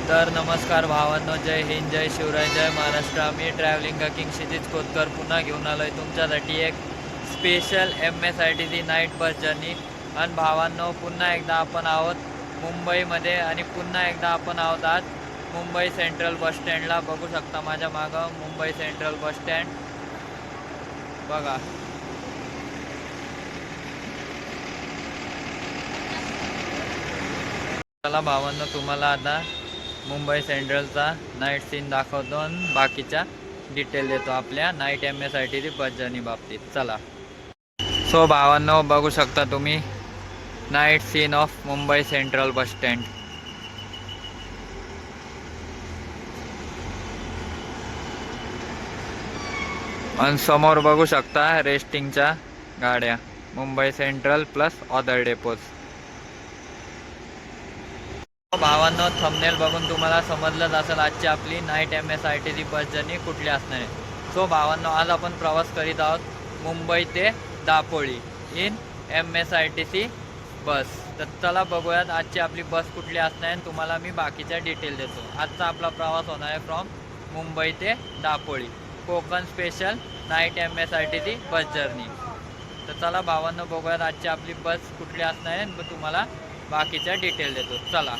तर नमस्कार भावांनो, जय हिंद, जय शिवराय, जय महाराष्ट्र. मी ट्रॅव्हलिंग किंग क्षितिज कोतकर पुन्हा घेऊन आलो आहे तुमच्यासाठी एक special MSITC night bus journey. आणि भावांनो, पुन्हा एकदा आपण आहोत मुंबईमध्ये आणि पुन्हा एकदा आपण आहोत आज मुंबई सेंट्रल बस स्टँडला. बघू शकता माझ्या मागं मुंबई सेंट्रल बस स्टँड बघा. चला भावांनो, तुम्हाला आता मुंबई सेंट्रलचा नाईट सीन दाखवतो आणि बाकीच्या डिटेल देतो आपल्या नाईट MSITC बस जर्नी बाबतीत. चला. सो भावांनो, बघू शकता तुम्ही night scene of Mumbai central bus stand. आणि समोर बघू शकता रेस्टिंगच्या गाड्या Mumbai central plus other depots. भावांनो, थंबनेल बघून तुम्हाला समजलंच असेल आजची आपली नाईट MSITC बस जर्नी कुठली असणार आहे. सो भावांनो, आज आपण प्रवास करीत आहोत मुंबई ते दापोळी इन MSITC बस. तर चला बघूयात आजची आपली बस कुठली असणार आहे. तुम्हाला मी बाकीच्या डिटेल देतो. आजचा आपला प्रवास होणार आहे फ्रॉम मुंबई ते दापोळी, Konkan special night MSITC bus journey. तर चला भावांनो, बघूयात आजची आपली बस कुठली असणार आहे. मग तुम्हाला बाकीच्या डिटेल देतो. चला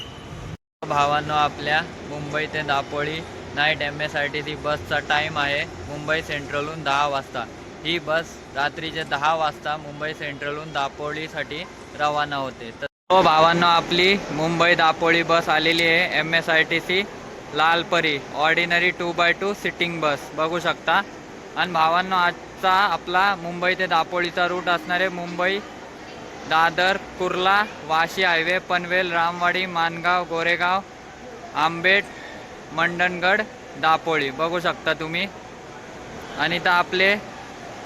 भावांनो, आपल्या मुंबई ते दापोळी नाईट MSITC बसचा टाईम आहे मुंबई सेंट्रलहून 10 वाजता. ही बस रात्रीचे 10 वाजता मुंबई सेंट्रलहून दापोळीसाठी रवाना होते. तर भावांनो, आपली मुंबई दापोळी बस आलेली आहे MSITC Lalpari ordinary 2x2 sitting बस बघू शकता. आणि भावांनो, आजचा आपला मुंबई ते दापोळीचा रूट असणार आहे मुंबई दादर, कुर्ला, वाशी हायवे, पनवेल, रामवाडी, मानगाव, गोरेगाव, आंबेड, मंडणगड, दापोळी बघू शकता तुम्ही. आणि तर आपले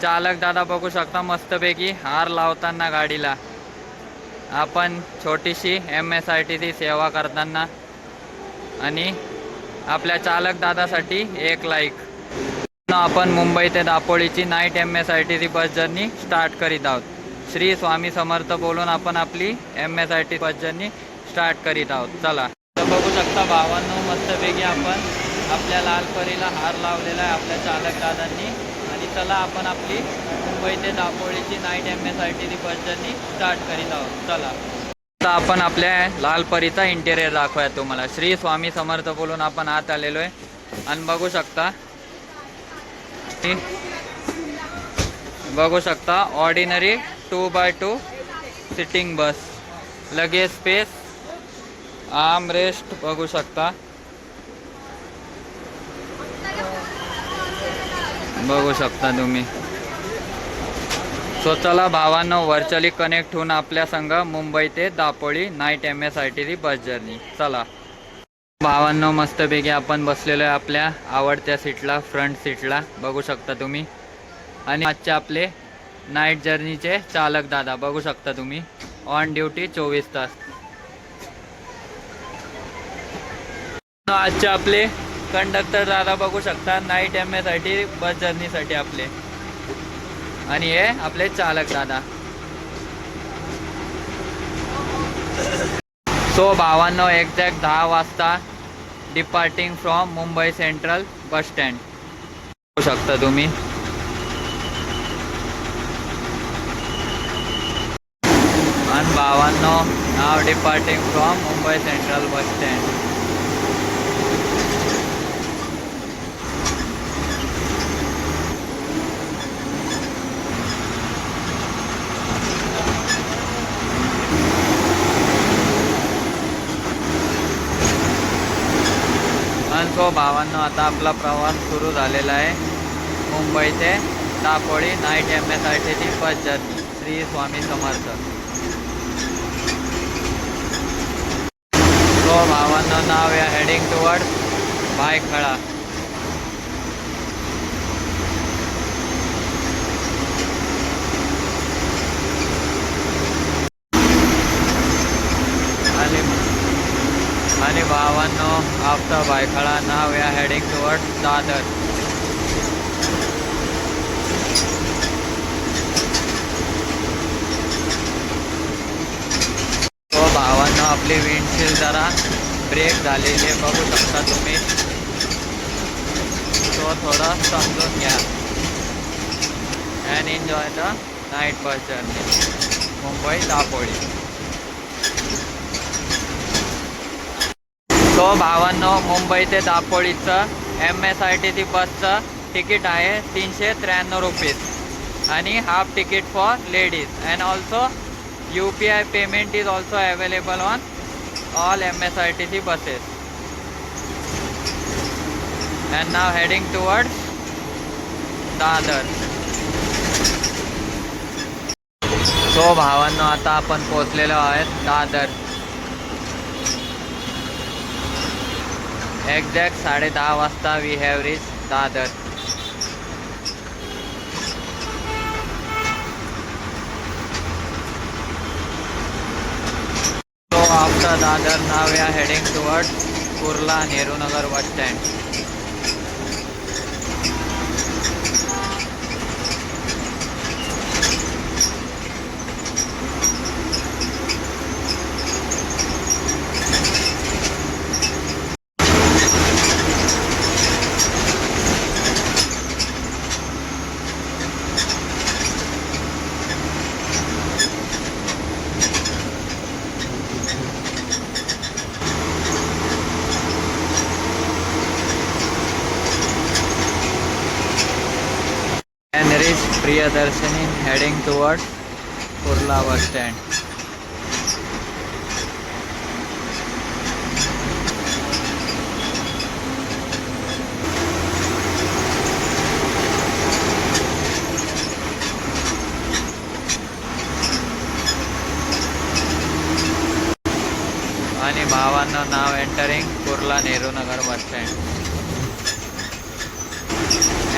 चालक दादा बघू शकता मस्तपैकी हार लावताना गाडीला. आपण छोटीशी MSITC सेवा करताना. आणि आपल्या चालक दादासाठी एक लाईक. आपण मुंबई ते दापोळीची night MSITC bus journey start करीत आहोत. श्री स्वामी समर्थ बोलून आपण आपली MSITC बस जर्नी स्टार्ट करीत आहोत. चला. तर बघू शकता भावांनो, मस्तपैकी आपण आपल्या लालपरीला हार लावलेला आहे आपल्या चालक दादांनी. आणि चला आपण आपली मुंबई ते दापोळीची night MSITC bus journey start करीत आहोत. चला. आता आपण आपल्या लालपरीचा इंटेरियर दाखवूया तुम्हाला. श्री स्वामी समर्थ बोलून आपण आत आलेलो आहे. आणि बघू शकता ऑर्डिनरी 2x2 सिटिंग बस, लगेज स्पेस, आर्म रेस्ट बघू शकता. बघू शकता तुम्ही. सो चला भावांनो, व्हर्च्युअली कनेक्ट होऊन आपल्या संघ मुंबई ते Dapoli night MSITC bus journey. चला भावांनो, मस्तपैकी आपण बसलेलो आहे आपल्या आवडत्या सीटला, फ्रंट सीटला बघू शकता तुम्ही. आणि आजचे आपले नाईट जर्नीचे चालक दादा बघू शकता तुम्ही, ऑन ड्युटी 24 तास. आजचे आपले कंडक्टर दादा बघू शकता नाईट MSITC बस जर्नीसाठी आपले. आणि हे आपले चालक दादा. सो भावांनो, एक्झॅक्ट 10 वाजता departing from Mumbai central bus stand बघू शकता तुम्ही. आणि भावांनो, now departing from Mumbai central bus stand. आणि सो भावांनो, आता आपला प्रवास सुरू झालेला आहे मुंबई ते Dapoli night MSITC bus journey. Shri Swami Samarth. So भावांनो, now we are heading toward Byculla. आणि भावांनो, after Byculla now we are heading toward Dadar. तो भावांनो, आपली विंडशील्ड जरा ब्रेक झालेले बघू शकता तुम्ही. तो थोडं समजून घ्या अँड एन्जॉय द नाईट बस जर्नी मुंबई दापोली. तो भावांनो, मुंबई ते दापोलीचं MSRTC बसचं तिकीट आहे 393 रुपीज आणि half ticket for ladies and also UPI payment is also available on all MSRTC buses. And now heading towards Dadar. So भावांनो, आता आपण पोहोचलेलो आहेत दादर. एक्झॅक्ट 10:30 वाजता we have reach Dadar. So after Dadar, now we are heading towards Kurla Nehru Nagar bus stand. And reach Priyadarshini heading towards Kurla bus stand. आणि भावांना now entering Kurla Nehru Nagar bus stand.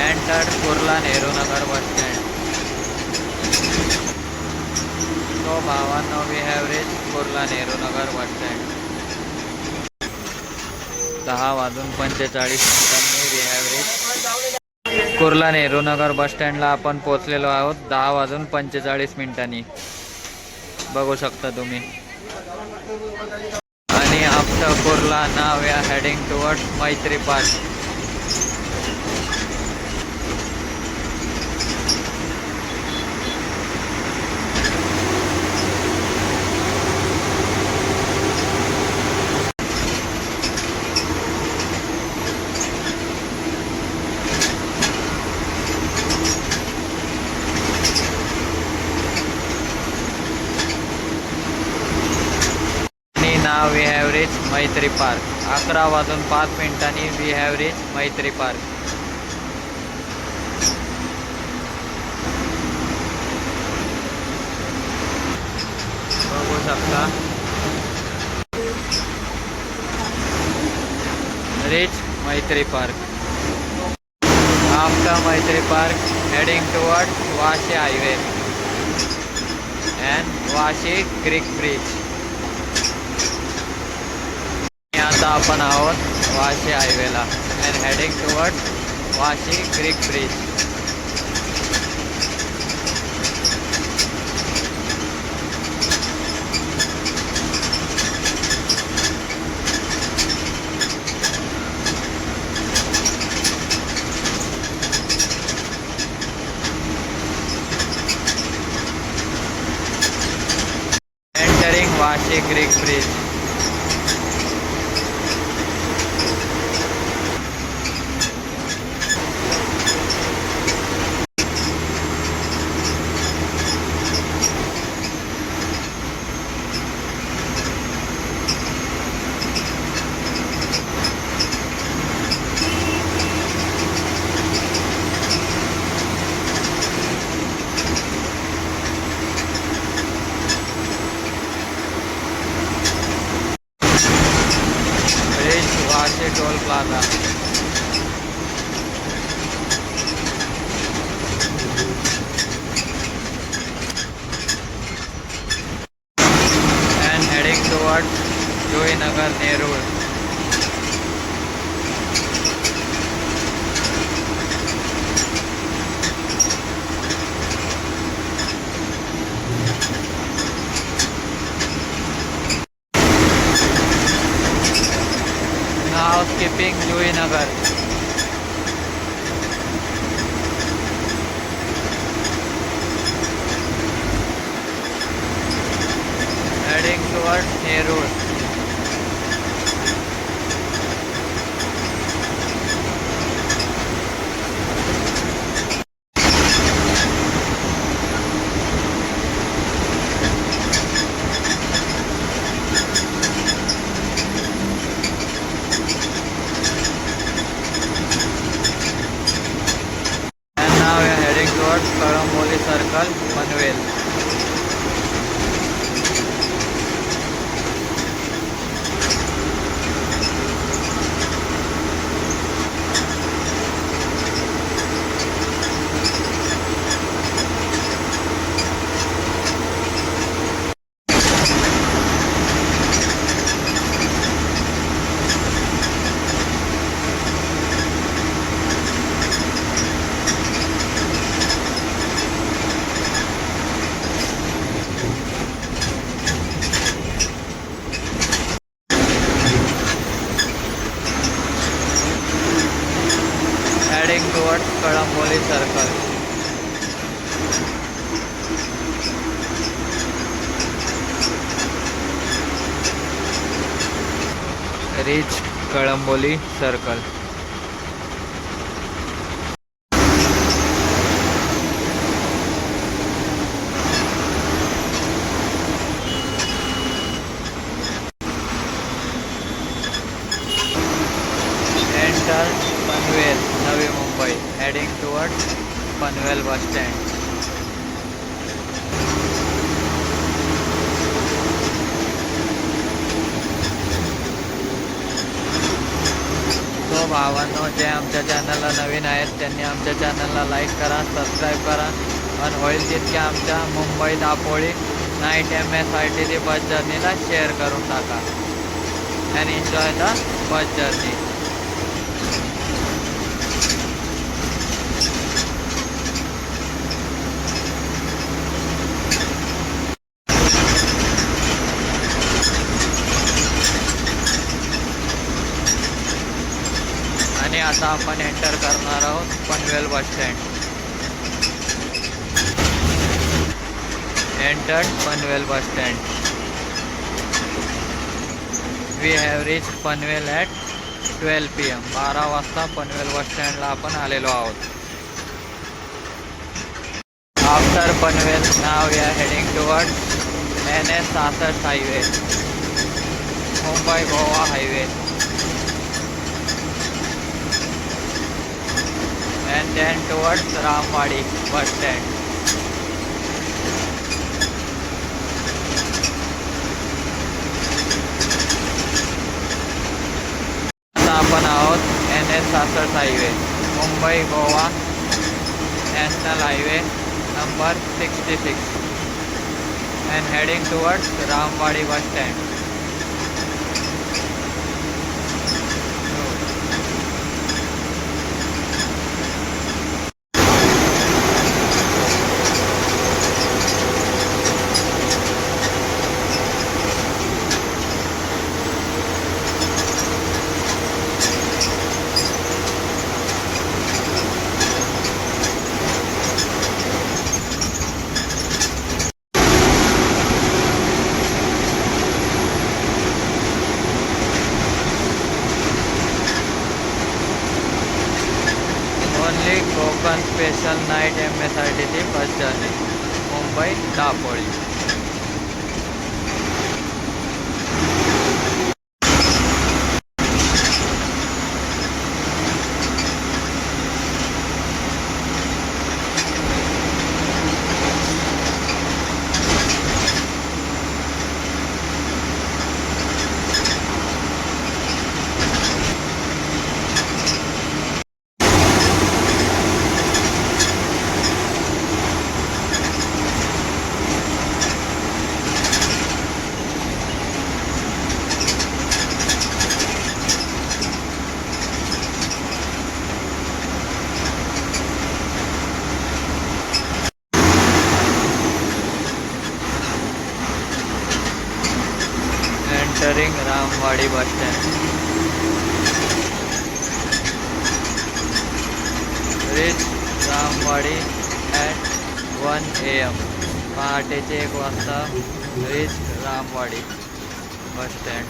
Entered Kurla Nehru Nagar bus stand. तो भावांनो, we have reach Kurla Nehru Nagar bus stand. 10:45 we have reach Kurla Nehru Nagar bus स्टँडला आपण पोचलेलो आहोत 10:45. बघू शकता तुम्ही. आणि after Kurla now we are heading towards Maitri park. Now we have reached Maitri park. 11:05 we have reached Maitri park. बघू शकता. reach Maitri park. After Maitri park, heading towards Vashi highway and Vashi creek bridge. आता आपण आहोत वाशी हायवेला and heading towards Vashi creek bridge. Entering Vashi creek bridge. Vashi toll plaza. and heading towards Joy Nagar Nehru. Housekeeping Juinagar. Heading towards Nerur. And now we are heading towards Kalamboli Circle, Panvel. Heading towards Kalamboli Circle. Reach Kalamboli Circle. Enter Panvel, Navi Mumbai. Heading towards Panvel bus stand. तो भावांनो, जे आमच्या चॅनलला नवीन आहेत त्यांनी आमच्या चॅनलला like करा, subscribe करा आणि होईल तितक्या आमच्या मुंबई दापोळी नाईट MSRTC बस जर्नीला शेअर करून टाका. And enjoy the bus journey. आणि आता आपण एंटर करणार आहोत Panvel bus stand. Entered Panvel bus stand. We have reach Panvel at 12 PM. 12 वाजता पनवेल बस स्टँडला आपण आलेलो आहोत. After Panvel now we are heading toward NS66 highway, Mumbai Goa highway. And then towards Ramwadi bus stand. आता आपण आहोत NS66 highway, Mumbai Goa national highway number 66 and heading towards Ramwadi bus stand. Only Konkan special night MSRTC bus journey, Mumbai Dapoli. Entering Ramwadi bus stand. Ramwadi at 1 AM. पहाटेचे 1 वाजता reach Ramwadi bus stand.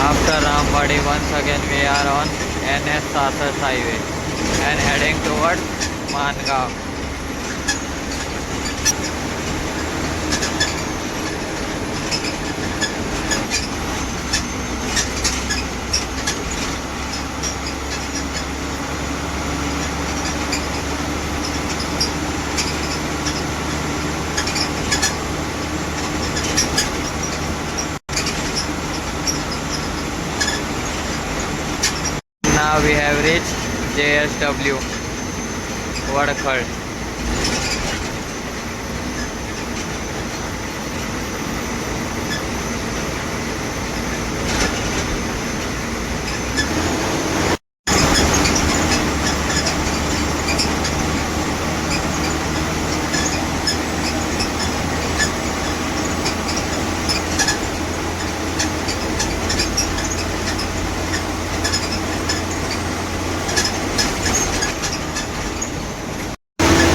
After Ramwadi, once again we are on NS Sasas highway and heading towards Mangaon. Now we have reached JSW Vadkhal.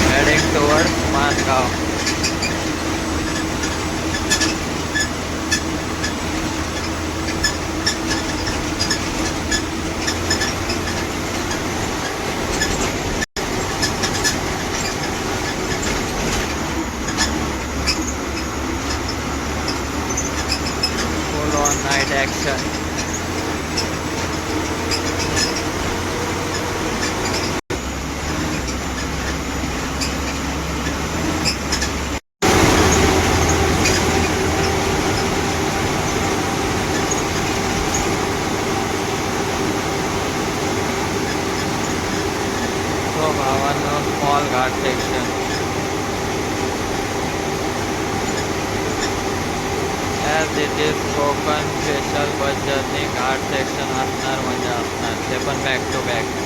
Heading towards Mangaon. Full on night action. So भावांनो, small Ghat section. As it is Kokan special bus journey, Ghat section असणार म्हणजे असणार, ते पण back to back.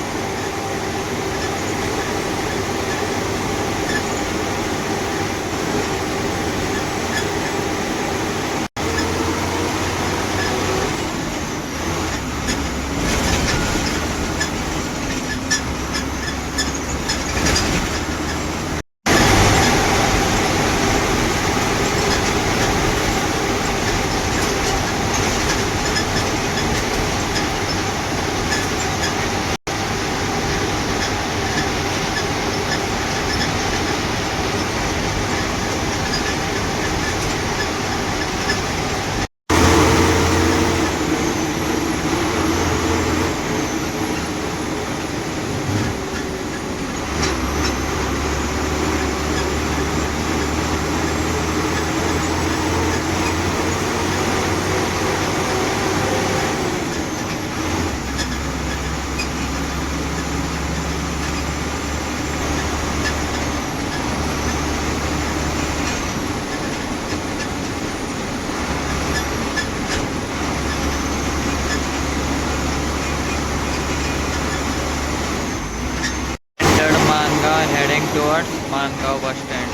Entered Mangaon and heading towards Mangaon bus stand.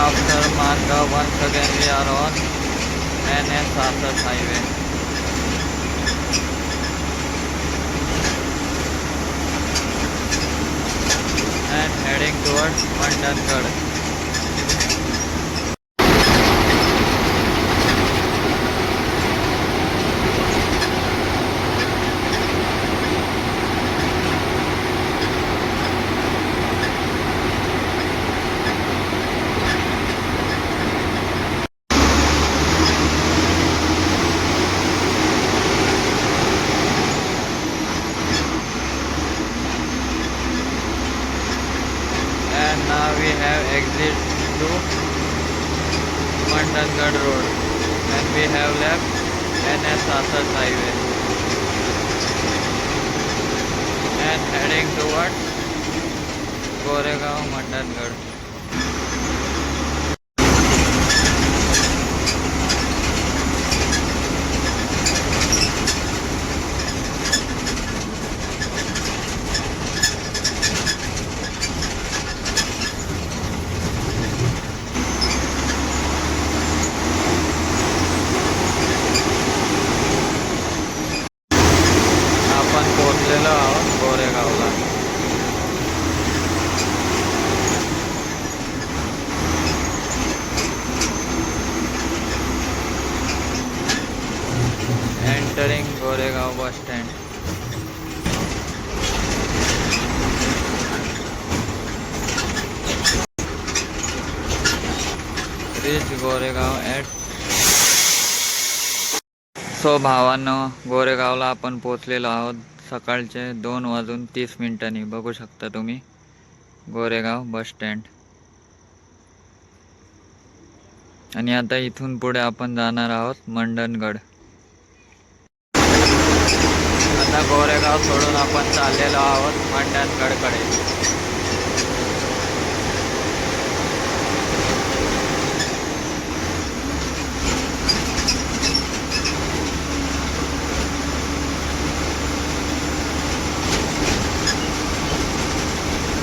After Mangaon, once again we are on NS Sasas highway. And heading towards Mandangad. And now we have exit to Mandangarh road, and we have left NS Asas highway and heading towards Goregaon Mandangarh. आपण पोहोचलेलो आहोत गोरेगावला. Entering Goregaon bus stand. Reach Goregaon at. सो भावांनो, गोरेगावला आपण पोहोचलेलो आहोत सकाळचे 2:30 बघू शकता तुम्ही गोरेगाव बस स्टँड. आणि आता इथून पुढे आपण जाणार आहोत मंडणगड. आता गोरेगाव सोडून आपण चाललेलो आहोत मंडणगडकडे.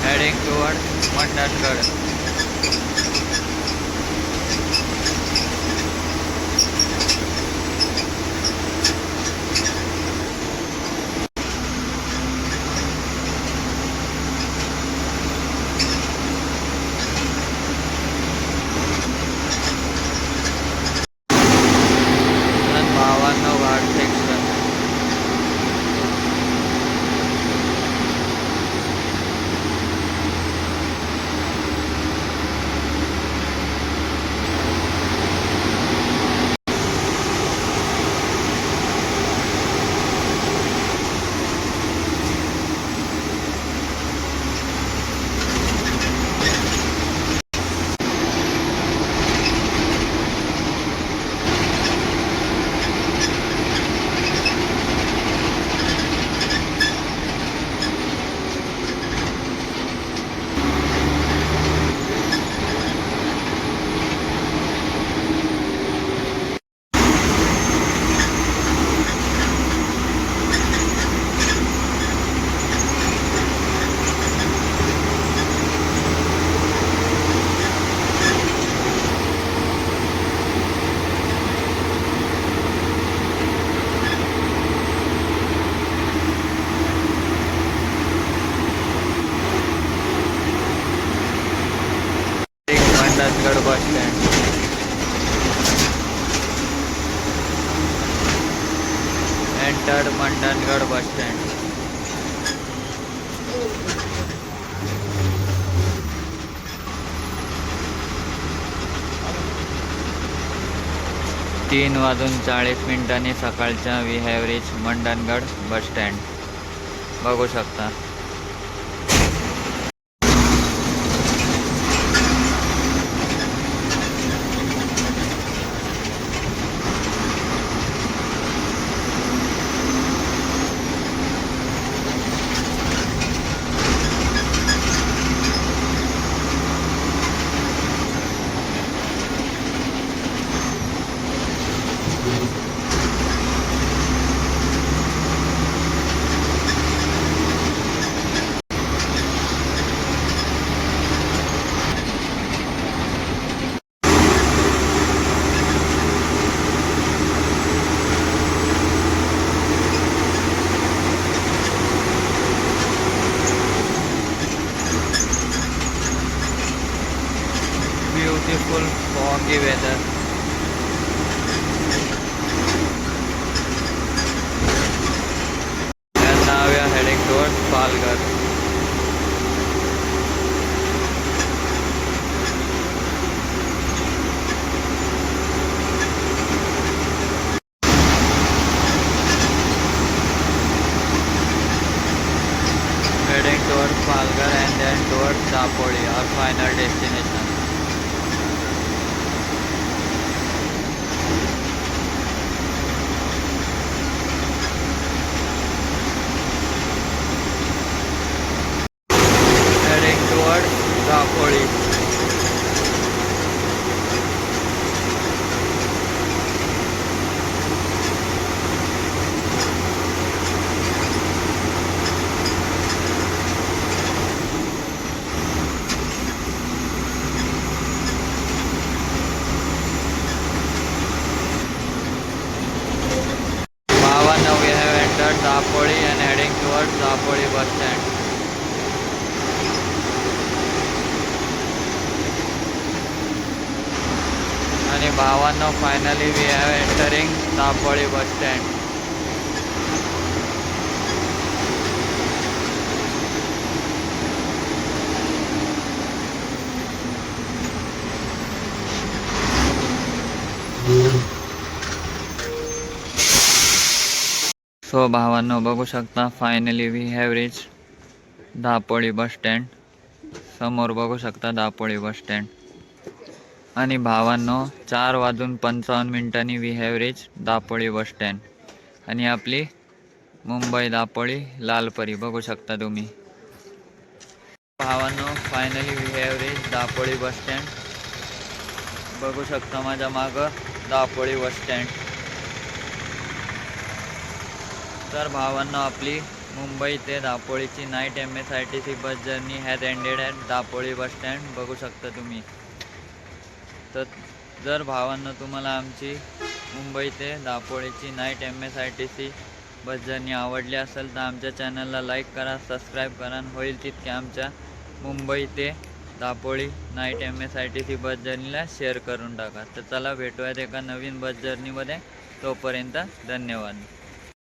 Heading toward Mandangad. भावांनो, घाट सेक्शन. मंडणगड बस stand. Entered Mandangad bus stand. तीन वाजून 40 सकाळच्या वी हॅव रीच मंडणगड बस स्टँड. बघू शकता. Beautiful foggy weather. And now we are heading towards Palghar. Heading towards Palghar and then towards Dapoli, our final destination. भावांनो finally we have entering Dapoli bus stand. So भावांनो बघू शकता finally we have reach Dapoli bus stand. समोर बघू शकता दापोळी bus stand. आणि भावांनो 4:55 we have reach Dapoli bus stand. आणि आपली मुंबई दापोळी लालपरी बघू शकता तुम्ही. भावांनो finally we have reach Dapoli bus stand. बघू शकता माझ्या मागं दापोळी बस स्टँड. तर भावांनो आपली मुंबई ते दापोळीची night MSRTC bus journey has ended at Dapoli bus stand. बघू शकता तुम्ही. तर जर भावांनो तुम्हाला आमची मुंबई ते दापोळीची नाईट MSRTC बस जर्नी आवडली असेल तर आमच्या चॅनलला लाईक करा, सबस्क्राईब करा आणि होईल तितके आमच्या मुंबई ते दापोळी नाईट MSRTC बस जर्नीला शेअर करून टाका. तर चला भेटूयात एका नवीन बस जर्नीमध्ये. तोपर्यंत धन्यवाद.